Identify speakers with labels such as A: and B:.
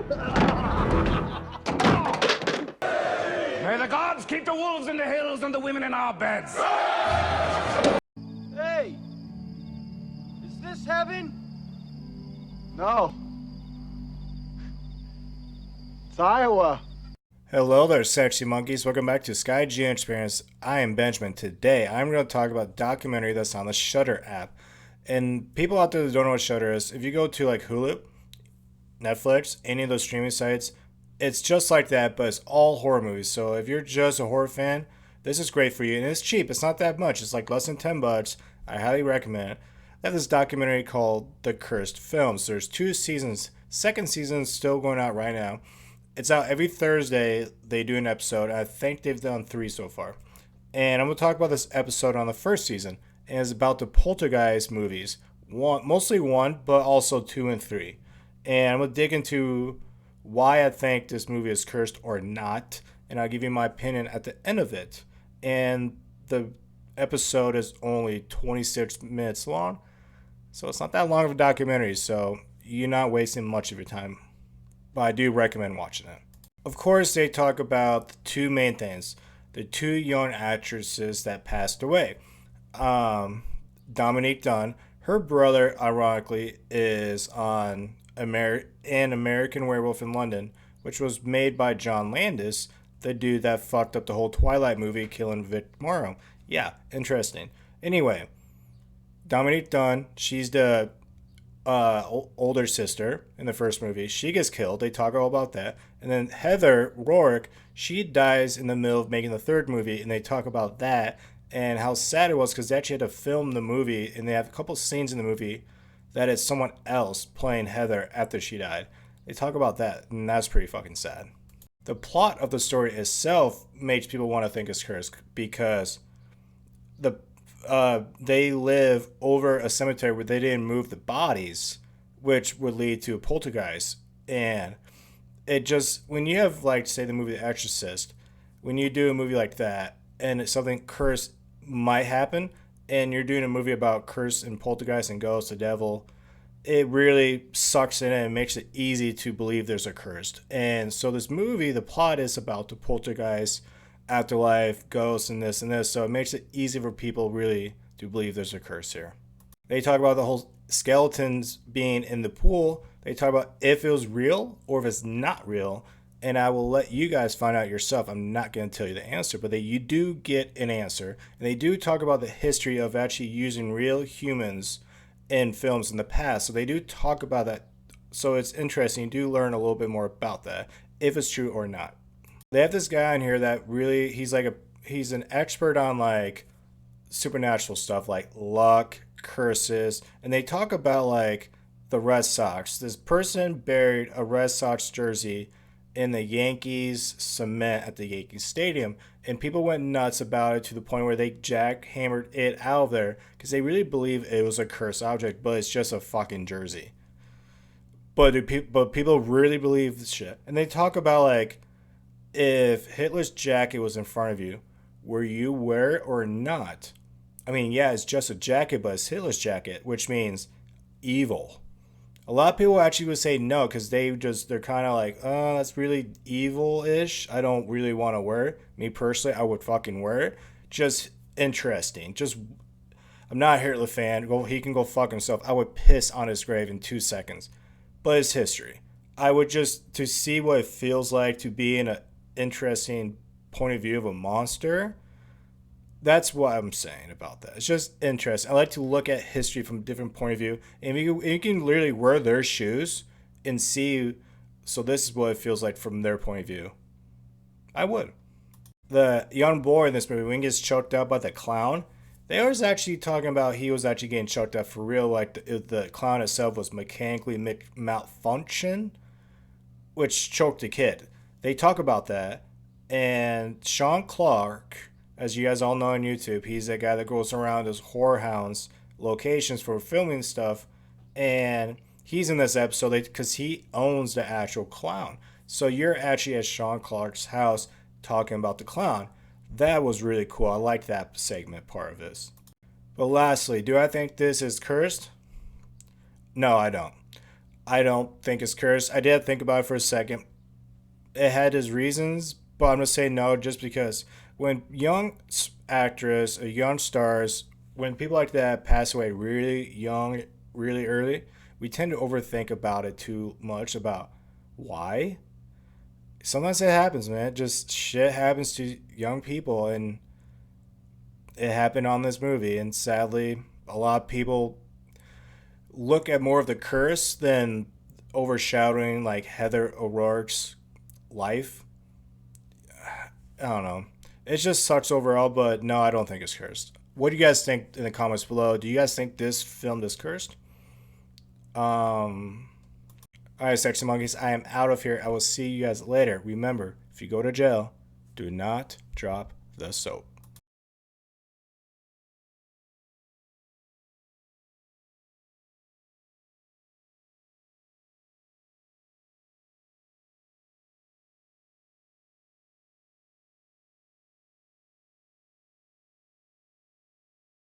A: May the gods keep the wolves in the hills and the women in our beds.
B: Hey! Is this heaven? No. It's Iowa.
C: Hello there, sexy monkeys. Welcome back to Sky Geo Experience. I am Benjamin. Today, I'm going to talk about a documentary that's on the Shudder app. And people out there that don't know what Shudder is, if you go to like Hulu, Netflix, any of those streaming sites, it's just like that, but it's all horror movies. So if you're just a horror fan, this is great for you. And it's cheap. It's not that much. It's like less than $10. I highly recommend it. They have this documentary called The Cursed Films. There's 2 seasons. Second season is still going out right now. It's out every Thursday. They do an episode. I think they've done 3 so far. And I'm going to talk about this episode on the first season. And it's about the Poltergeist movies. Mostly 1, but also 2 and 3. And I'm going to dig into why I think this movie is cursed or not. And I'll give you my opinion at the end of it. And the episode is only 26 minutes long. So it's not that long of a documentary. So you're not wasting much of your time. But I do recommend watching it. Of course, they talk about the 2 main things. The 2 young actresses that passed away. Dominique Dunn. Her brother, ironically, is on an American Werewolf in London, which was made by John Landis, the dude that fucked up the whole Twilight movie, killing Vic Morrow. Yeah, interesting. Anyway, Dominique Dunn, she's the older sister in the first movie. She gets killed. They talk all about that. And then Heather Rourke, she dies in the middle of making the 3rd movie, and they talk about that and how sad it was because they actually had to film the movie, and they have a couple scenes in the movie that it's someone else playing Heather after she died. They talk about that, and that's pretty fucking sad. The plot of the story itself makes people want to think it's cursed because they live over a cemetery where they didn't move the bodies, which would lead to a poltergeist. And it just, when you have, like, say, the movie The Exorcist, when you do a movie like that and it's something cursed might happen, and you're doing a movie about curse and poltergeist and ghosts, the devil, it really sucks in and makes it easy to believe there's a curse. And so this movie, the plot is about the poltergeist, afterlife, ghosts, and this and this. So it makes it easy for people really to believe there's a curse here. They talk about the whole skeletons being in the pool. They talk about if it was real or if it's not real. And I will let you guys find out yourself. I'm not going to tell you the answer, but you do get an answer. And they do talk about the history of actually using real humans in films in the past. So they do talk about that. So it's interesting. You do learn a little bit more about that, if it's true or not. They have this guy on here that really, he's an expert on like supernatural stuff like luck, curses. And they talk about like the Red Sox. This person buried a Red Sox jersey in the Yankees cement at the Yankees Stadium, and people went nuts about it to the point where they jackhammered it out of there because they really believe it was a cursed object, but it's just a fucking jersey. But people really believe this shit. And they talk about like, if Hitler's jacket was in front of you, were you wear it or not? I mean, yeah, it's just a jacket, but it's Hitler's jacket, which means evil. A lot of people actually would say no because they're kind of like, oh, that's really evil-ish. I don't really want to wear it. Me personally, I would fucking wear it. Just interesting. I'm not a Hitler fan. He can go fuck himself. I would piss on his grave in 2 seconds. But it's history. I would to see what it feels like to be in an interesting point of view of a monster. That's what I'm saying about that. It's just interesting. I like to look at history from a different point of view. And you can literally wear their shoes and see, so this is what it feels like from their point of view. I would. The young boy in this movie, when he gets choked out by the clown, they was actually talking about he was actually getting choked out for real. Like the clown itself was mechanically malfunction, which choked the kid. They talk about that. And Sean Clark, as you guys all know on YouTube, he's that guy that goes around as horror hounds locations for filming stuff. And he's in this episode because he owns the actual clown. So you're actually at Sean Clark's house talking about the clown. That was really cool. I like that segment part of this. But lastly, do I think this is cursed? No, I don't. I don't think it's cursed. I did think about it for a second. It had its reasons, but I'm gonna say no just because when young actors or young stars, when people like that pass away really young, really early, we tend to overthink about it too much about why. Sometimes it happens, man. Just shit happens to young people, and it happened on this movie. And sadly, a lot of people look at more of the curse than overshadowing like Heather O'Rourke's life. I don't know. It just sucks overall, but no, I don't think it's cursed. What do you guys think in the comments below? Do you guys think this film is cursed? Alright, Sexy Monkeys, I am out of here. I will see you guys later. Remember, if you go to jail, do not drop the soap.